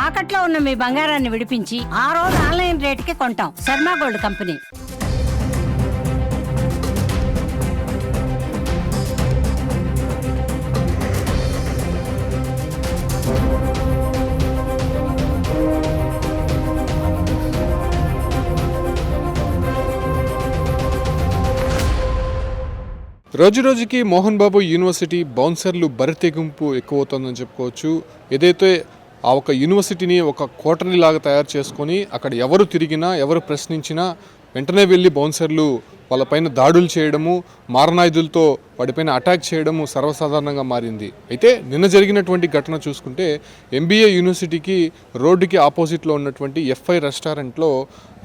తాకట్లో ఉన్న మీ బంగారాన్ని విడిపించి ఆ రోజు ఆన్లైన్ రేటుకి కొంటాం. Sharma gold company. రోజు రోజుకి మోహన్ బాబు యూనివర్సిటీ బౌన్సర్లు బరితెగింపు ఎక్కువ అవుతుందని చెప్పుకోవచ్చు. ఏదైతే ఆ ఒక యూనివర్సిటీని ఒక కోటరీ లాగా తయారు చేసుకొని అక్కడ ఎవరు తిరిగినా ఎవరు ప్రశ్నించినా వెంటనే వెళ్ళి బౌన్సర్లు వాళ్ళపైన దాడులు చేయడము, మారణాయుధులతో వాటిపైన అటాక్ చేయడము సర్వసాధారణంగా మారింది. అయితే నిన్న జరిగినటువంటి ఘటన చూసుకుంటే ఎంబీఏ యూనివర్సిటీకి రోడ్డుకి ఆపోజిట్లో ఉన్నటువంటి ఎఫ్ఐ రెస్టారెంట్లో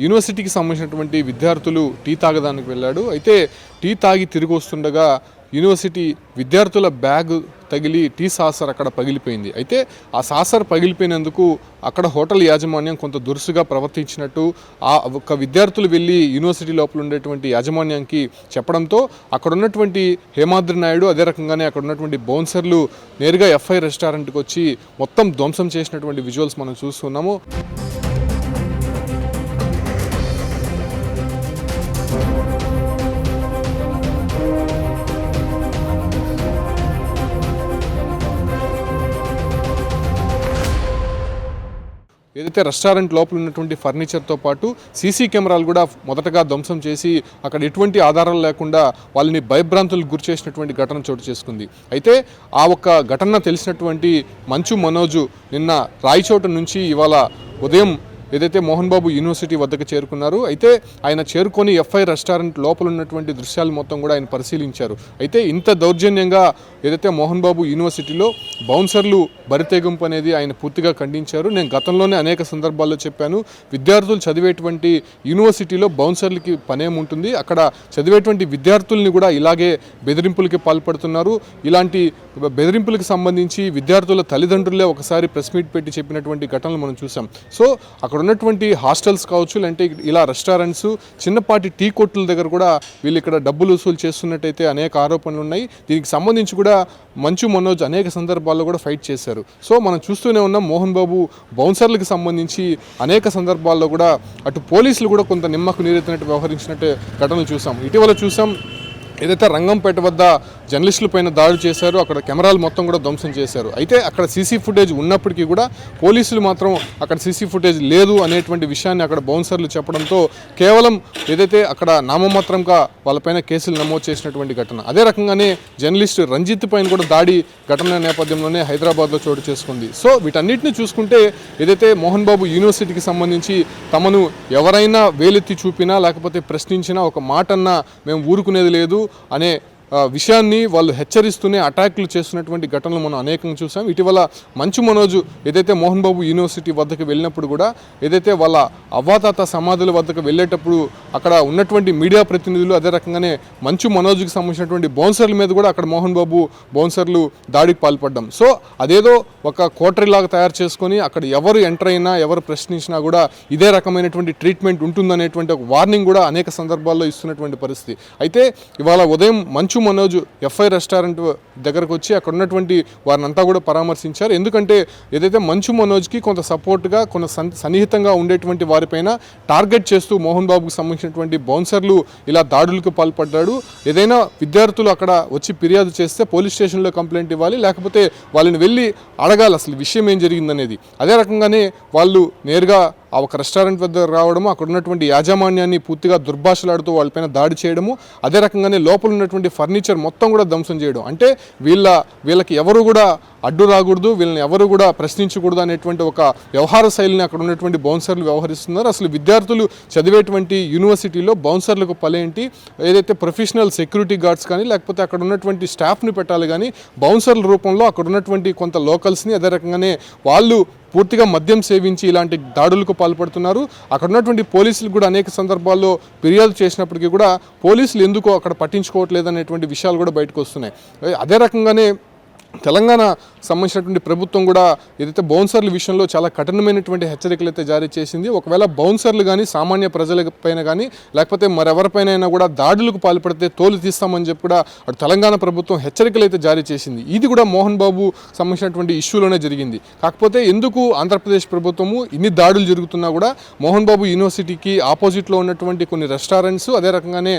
యూనివర్సిటీకి సంబంధించినటువంటి విద్యార్థులు టీ తాగడానికి వెళ్ళాడు. అయితే టీ తాగి తిరిగి వస్తుండగా యూనివర్సిటీ విద్యార్థుల బ్యాగ్ తగిలి టీ సాసర్ అక్కడ పగిలిపోయింది. అయితే ఆ సాసర్ పగిలిపోయినందుకు అక్కడ హోటల్ యాజమాన్యం కొంత దురుసుగా ప్రవర్తించినట్టు ఆ ఒక విద్యార్థులు వెళ్ళి యూనివర్సిటీ లోపల ఉండేటువంటి యాజమాన్యానికి చెప్పడంతో అక్కడ ఉన్నటువంటి హేమాద్రి నాయుడు అదే రకంగానే అక్కడ ఉన్నటువంటి బౌన్సర్లు నేరుగా ఎఫ్ఐ రెస్టారెంట్కి వచ్చి మొత్తం ధ్వంసం చేసినటువంటి విజువల్స్ మనం చూస్తున్నాము. ఏదైతే రెస్టారెంట్ లోపల ఉన్నటువంటి ఫర్నిచర్తో పాటు సీసీ కెమెరాలు కూడా మొదటగా ధ్వంసం చేసి అక్కడ ఎటువంటి ఆధారాలు లేకుండా వాళ్ళని భయభ్రాంతులకు గురి చేసినటువంటి ఘటన చోటు చేసుకుంది. అయితే ఆ ఒక్క ఘటన తెలిసినటువంటి మంచు మనోజు నిన్న రాయచోట నుంచి ఇవాళ ఉదయం ఏదైతే మోహన్ బాబు యూనివర్సిటీ వద్దకు చేరుకున్నారు. అయితే ఆయన చేరుకొని ఎఫ్ఐ రెస్టారెంట్ లోపల ఉన్నటువంటి దృశ్యాలు మొత్తం కూడా ఆయన పరిశీలించారు. అయితే ఇంత దౌర్జన్యంగా ఏదైతే మోహన్ బాబు యూనివర్సిటీలో బౌన్సర్లు బరితెగింపు అనేది ఆయన పూర్తిగా ఖండించారు. నేను గతంలోనే అనేక సందర్భాల్లో చెప్పాను, విద్యార్థులు చదివేటువంటి యూనివర్సిటీలో బౌన్సర్లకి పనేముంటుంది, అక్కడ చదివేటువంటి విద్యార్థుల్ని కూడా ఇలాగే బెదిరింపులకి పాల్పడుతున్నారు. ఇలాంటి బెదిరింపులకు సంబంధించి విద్యార్థుల తల్లిదండ్రులే ఒకసారి ప్రెస్ మీట్ పెట్టి చెప్పినటువంటి ఘటనలు మనం చూసాం. సో అక్కడ ఉన్నటువంటి హాస్టల్స్ కావచ్చు, లేదంటే ఇలా రెస్టారెంట్స్, చిన్నపాటి టీ కొట్టుల దగ్గర కూడా వీళ్ళు ఇక్కడ డబ్బులు వసూలు చేస్తున్నట్టయితే అనేక ఆరోపణలు ఉన్నాయి. దీనికి సంబంధించి కూడా మంచు మనోజ్ అనేక సందర్భాల్లో కూడా ఫైట్ చేశారు. సో మనం చూస్తూనే ఉన్నాం, మోహన్ బాబు బౌన్సర్లకు సంబంధించి అనేక సందర్భాల్లో కూడా అటు పోలీసులు కూడా కొంత నిమ్మకు నీరెత్తినట్టు వ్యవహరించినట్టు ఘటనలు చూసాం. ఇటీవల చూసాం ఏదైతే రంగంపేట వద్ద జర్నలిస్టుల పైన దాడి చేశారు, అక్కడ కెమెరాలు మొత్తం కూడా ధ్వంసం చేశారు. అయితే అక్కడ సీసీ ఫుటేజ్ ఉన్నప్పటికీ కూడా పోలీసులు మాత్రం అక్కడ సీసీ ఫుటేజ్ లేదు అనేటువంటి విషయాన్ని అక్కడ బౌన్సర్లు చెప్పడంతో కేవలం ఏదైతే అక్కడ నామమాత్రంగా వాళ్ళపైన కేసులు నమోదు చేసినటువంటి ఘటన. అదే రకంగానే జర్నలిస్ట్ రంజిత్ పైన కూడా దాడి ఘటన నేపథ్యంలోనే హైదరాబాద్లో చోటు చేసుకుంది. సో వీటన్నిటిని చూసుకుంటే ఏదైతే మోహన్ బాబు యూనివర్సిటీకి సంబంధించి తమను ఎవరైనా వేలెత్తి చూపినా లేకపోతే ప్రశ్నించినా ఒక మాట అన్నా మేము ఊరుకునేది లేదు అనే విషయాన్ని వాళ్ళు హెచ్చరిస్తూనే అటాక్లు చేస్తున్నటువంటి ఘటనలు మనం అనేకంగా చూసాం. ఇటీవల మంచు మనోజు ఏదైతే మోహన్ బాబు యూనివర్సిటీ వద్దకు వెళ్ళినప్పుడు కూడా ఏదైతే వాళ్ళ అవ్వాతాత సమాధుల వద్దకు వెళ్ళేటప్పుడు అక్కడ ఉన్నటువంటి మీడియా ప్రతినిధులు అదే రకంగానే మంచు మనోజుకి సంబంధించినటువంటి బౌన్సర్ల మీద కూడా అక్కడ మోహన్ బాబు బౌన్సర్లు దాడికి పాల్పడ్డాం. సో అదేదో ఒక కోటరీలాగా తయారు చేసుకొని అక్కడ ఎవరు ఎంటర్ అయినా ఎవరు ప్రశ్నించినా కూడా ఇదే రకమైనటువంటి ట్రీట్మెంట్ ఉంటుందనేటువంటి ఒక వార్నింగ్ కూడా అనేక సందర్భాల్లో ఇస్తున్నటువంటి పరిస్థితి. అయితే ఇవాళ ఉదయం మంచు మనోజ్ ఎఫ్ఐ రెస్టారెంట్ దగ్గరకు వచ్చి అక్కడ ఉన్నటువంటి వారిని అంతా కూడా పరామర్శించారు. ఎందుకంటే ఏదైతే మంచు మనోజ్కి కొంత సపోర్ట్గా కొంత సన్నిహితంగా ఉండేటువంటి వారిపైన టార్గెట్ చేస్తూ మోహన్ బాబుకు సంబంధించినటువంటి బౌన్సర్లు ఇలా దాడులకు పాల్పడ్డాడు. ఏదైనా విద్యార్థులు అక్కడ వచ్చి ఫిర్యాదు చేస్తే పోలీస్ స్టేషన్లో కంప్లైంట్ ఇవ్వాలి, లేకపోతే వాళ్ళని వెళ్ళి అడగాలి అసలు విషయం ఏం జరిగిందనేది. అదే రకంగానే వాళ్ళు నేరుగా ఆ ఒక రెస్టారెంట్ వద్ద రావడము, అక్కడ ఉన్నటువంటి యాజమాన్యాన్ని పూర్తిగా దుర్భాషలాడుతూ వాళ్ళపైన దాడి చేయడము, అదే రకంగానే లోపల ఉన్నటువంటి ఫర్నిచర్ మొత్తం కూడా ధ్వంసం చేయడం. అంటే వీళ్ళకి ఎవరు కూడా అడ్డు రాకూడదు, వీళ్ళని ఎవరు కూడా ప్రశ్నించకూడదు అనేటువంటి ఒక వ్యవహార శైలిని అక్కడ ఉన్నటువంటి బౌన్సర్లు వ్యవహరిస్తున్నారు. అసలు విద్యార్థులు చదివేటువంటి యూనివర్సిటీలో బౌన్సర్లకు పలేంటి, ఏదైతే ప్రొఫెషనల్ సెక్యూరిటీ గార్డ్స్ కానీ లేకపోతే అక్కడ ఉన్నటువంటి స్టాఫ్ని పెట్టాలి, కానీ బౌన్సర్ల రూపంలో అక్కడ ఉన్నటువంటి కొంత లోకల్స్ని అదే రకంగానే వాళ్ళు పూర్తిగా మద్యం సేవించి ఇలాంటి దాడులకు పాల్పడుతున్నారు. అక్కడ ఉన్నటువంటి పోలీసులు కూడా అనేక సందర్భాల్లో ఫిర్యాదు చేసినప్పటికీ కూడా పోలీసులు ఎందుకో అక్కడ పట్టించుకోవట్లేదు అనేటువంటి విషయాలు కూడా బయటకు వస్తున్నాయి. అదే రకంగానే తెలంగాణ సంబంధించినటువంటి ప్రభుత్వం కూడా ఏదైతే బౌన్సర్ల విషయంలో చాలా కఠినమైనటువంటి హెచ్చరికలు అయితే జారీ చేసింది. ఒకవేళ బౌన్సర్లు కానీ సామాన్య ప్రజలపైన కానీ లేకపోతే మరెవరిపైన కూడా దాడులకు పాల్పడితే తోలు తీస్తామని చెప్పి కూడా అటు తెలంగాణ ప్రభుత్వం హెచ్చరికలు అయితే జారీ చేసింది. ఇది కూడా మోహన్ బాబు సంబంధించినటువంటి ఇష్యూలోనే జరిగింది. కాకపోతే ఎందుకు ఆంధ్రప్రదేశ్ ప్రభుత్వము ఇన్ని దాడులు జరుగుతున్నా కూడా మోహన్ బాబు యూనివర్సిటీకి ఆపోజిట్లో ఉన్నటువంటి కొన్ని రెస్టారెంట్స్, అదే రకంగానే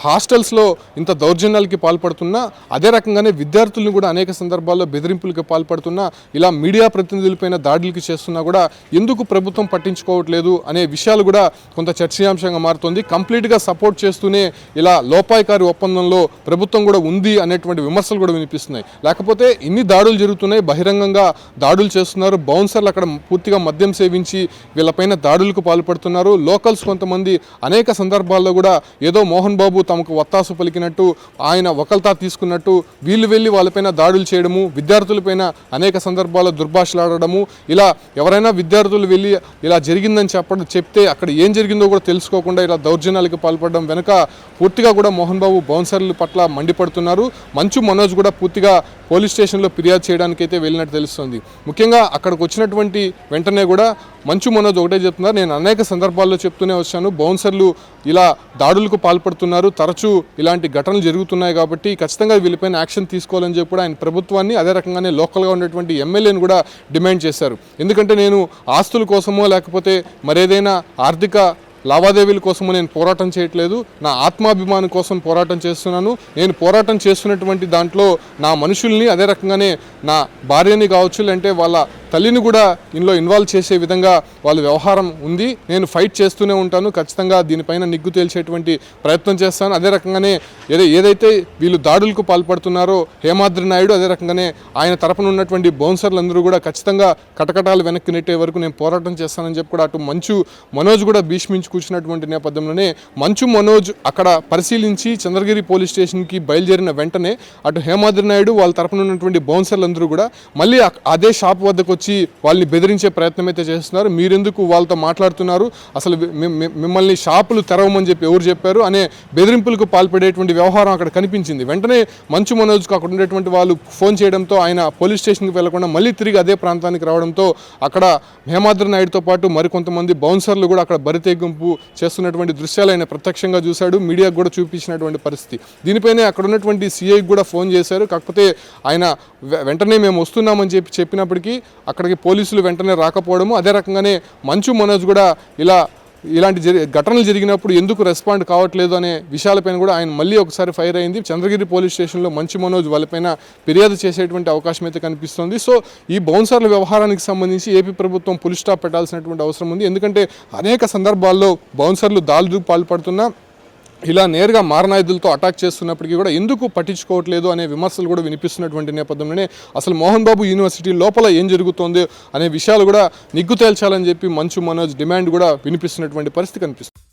హాస్టల్స్లో ఇంత దౌర్జన్యాలకి పాల్పడుతున్నా, అదే రకంగానే విద్యార్థులను కూడా అనేక సందర్భాల్లో బెదిరింపులకు పాల్పడుతున్నా, ఇలా మీడియా ప్రతినిధులపైన దాడులకి చేస్తున్నా కూడా ఎందుకు ప్రభుత్వం పట్టించుకోవట్లేదు అనే విషయాలు కూడా కొంత చర్చనీయాంశంగా మారుతుంది. కంప్లీట్గా సపోర్ట్ చేస్తూనే ఇలా లోపాయకారి ఒప్పందంలో ప్రభుత్వం కూడా ఉంది అనేటువంటి విమర్శలు కూడా వినిపిస్తున్నాయి. లేకపోతే ఇన్ని దాడులు జరుగుతున్నాయి, బహిరంగంగా దాడులు చేస్తున్నారు, బౌన్సర్లు అక్కడ పూర్తిగా మద్యం సేవించి వీళ్ళపైన దాడులకు పాల్పడుతున్నారు. లోకల్స్ కొంతమంది అనేక సందర్భాల్లో కూడా ఏదో మోహన్ బాబు తమకు వత్తాసు పలికినట్టు, ఆయన ఒకల్తా తీసుకున్నట్టు వీళ్ళు వెళ్ళి వాళ్ళపైన దాడులు చేయడము, విద్యార్థులపైన అనేక సందర్భాల్లో దుర్భాషలాడము, ఇలా ఎవరైనా విద్యార్థులు వెళ్ళి ఇలా జరిగిందని చెప్తే అక్కడ ఏం జరిగిందో కూడా తెలుసుకోకుండా ఇలా దౌర్జన్యాలకు పాల్పడడం వెనుక పూర్తిగా కూడా మోహన్ బాబు బౌన్సర్ల పట్ల మండిపడుతున్నారు. మంచు మనోజ్ కూడా పూర్తిగా పోలీస్ స్టేషన్లో ఫిర్యాదు చేయడానికి అయితే వెళ్ళినట్టు తెలుస్తుంది. ముఖ్యంగా అక్కడికి వచ్చినటువంటి వెంటనే కూడా మంచు మనోజ్ ఒకటే చెప్తున్నారు, నేను అనేక సందర్భాల్లో చెప్తూనే వచ్చాను, బౌన్సర్లు ఇలా దాడులకు పాల్పడుతున్నారు, తరచూ ఇలాంటి ఘటనలు జరుగుతున్నాయి కాబట్టి ఖచ్చితంగా వీళ్ళపైన యాక్షన్ తీసుకోవాలని చెప్పి కూడా ఆయన ప్రభుత్వాన్ని, అదే రకంగానే లోకల్గా ఉన్నటువంటి ఎమ్మెల్యేని కూడా డిమాండ్ చేశారు. ఎందుకంటే నేను ఆస్తుల కోసమో లేకపోతే మరేదైనా ఆర్థిక లావాదేవీల కోసము నేను పోరాటం చేయట్లేదు, నా ఆత్మాభిమానం కోసం పోరాటం చేస్తున్నాను. నేను పోరాటం చేస్తున్నటువంటి దాంట్లో నా మనుషుల్ని, అదే రకంగానే నా భార్యని కావచ్చు, అంటే వాళ్ళ తల్లిని కూడా ఇందులో ఇన్వాల్వ్ చేసే విధంగా వాళ్ళ వ్యవహారం ఉంది. నేను ఫైట్ చేస్తూనే ఉంటాను, ఖచ్చితంగా దీనిపైన నిగ్గు తేల్చేటువంటి ప్రయత్నం చేస్తాను. అదే రకంగానే ఏదైతే వీళ్ళు దాడులకు పాల్పడుతున్నారో హేమాద్రి నాయుడు, అదే రకంగానే ఆయన తరపున ఉన్నటువంటి బౌన్సర్లందరూ కూడా ఖచ్చితంగా కటకటాలు వెనక్కి నెట్టే వరకు నేను పోరాటం చేస్తానని చెప్పి కూడా అటు మంచు మనోజ్ కూడా భీష్మించి కూర్చున్నటువంటి నేపథ్యంలోనే మంచు మనోజ్ అక్కడ పరిశీలించి చంద్రగిరి పోలీస్ స్టేషన్కి బయలుదేరిన వెంటనే అటు హేమాద్రి నాయుడు వాళ్ళ తరపున ఉన్నటువంటి బౌన్సర్లందరూ కూడా మళ్ళీ అదే షాప్ వద్దకు వచ్చి వాళ్ళని బెదిరించే ప్రయత్నం అయితే చేస్తున్నారు. మీరెందుకు వాళ్ళతో మాట్లాడుతున్నారు, అసలు మిమ్మల్ని షాపులు తెరవమని చెప్పి ఎవరు చెప్పారు అనే బెదిరింపులకు పాల్పడేటువంటి వ్యవహారం అక్కడ కనిపించింది. వెంటనే మంచు మనోజ్కు అక్కడ ఉండేటువంటి వాళ్ళు ఫోన్ చేయడంతో ఆయన పోలీస్ స్టేషన్కి వెళ్లకుండా మళ్ళీ తిరిగి అదే ప్రాంతానికి రావడంతో అక్కడ హేమాద్రి నాయుడుతో పాటు మరికొంతమంది బౌన్సర్లు కూడా అక్కడ బరితెగింపు చేస్తున్నటువంటి దృశ్యాలు ఆయన ప్రత్యక్షంగా చూశాడు, మీడియాకు కూడా చూపించినటువంటి పరిస్థితి. దీనిపైనే అక్కడ ఉన్నటువంటి సిఐకి కూడా ఫోన్ చేశారు. కాకపోతే ఆయన వెంటనే మేము వస్తున్నామని చెప్పినప్పటికీ అక్కడికి పోలీసులు వెంటనే రాకపోవడము, అదే రకంగానే మంచు మనోజ్ కూడా ఇలాంటి ఘటనలు జరిగినప్పుడు ఎందుకు రెస్పాండ్ కావట్లేదు అనే విషయాలపైన కూడా ఆయన మళ్ళీ ఒకసారి ఫైర్ అయింది. చంద్రగిరి పోలీస్ స్టేషన్లో మంచు మనోజ్ వాళ్ళపైన ఫిర్యాదు చేసేటువంటి అవకాశం అయితే కనిపిస్తుంది. సో ఈ బౌన్సర్ల వ్యవహారానికి సంబంధించి ఏపీ ప్రభుత్వం ఫుల్ స్టాప్ పెట్టాల్సినటువంటి అవసరం ఉంది. ఎందుకంటే అనేక సందర్భాల్లో బౌన్సర్లు దాడులకు పాల్పడుతున్నా, ఇలా నేరుగా మారణాయుధులతో అటాక్ చేస్తున్నప్పటికీ కూడా ఎందుకు పట్టించుకోవట్లేదు అనే విమర్శలు కూడా వినిపిస్తున్నటువంటి నేపథ్యంలోనే అసలు మోహన్ బాబు యూనివర్సిటీ లోపల ఏం జరుగుతోంది అనే విషయాలు కూడా నిగ్గు తేల్చాలని చెప్పి మంచు మనోజ్ డిమాండ్ కూడా వినిపిస్తున్నటువంటి పరిస్థితి కనిపిస్తుంది.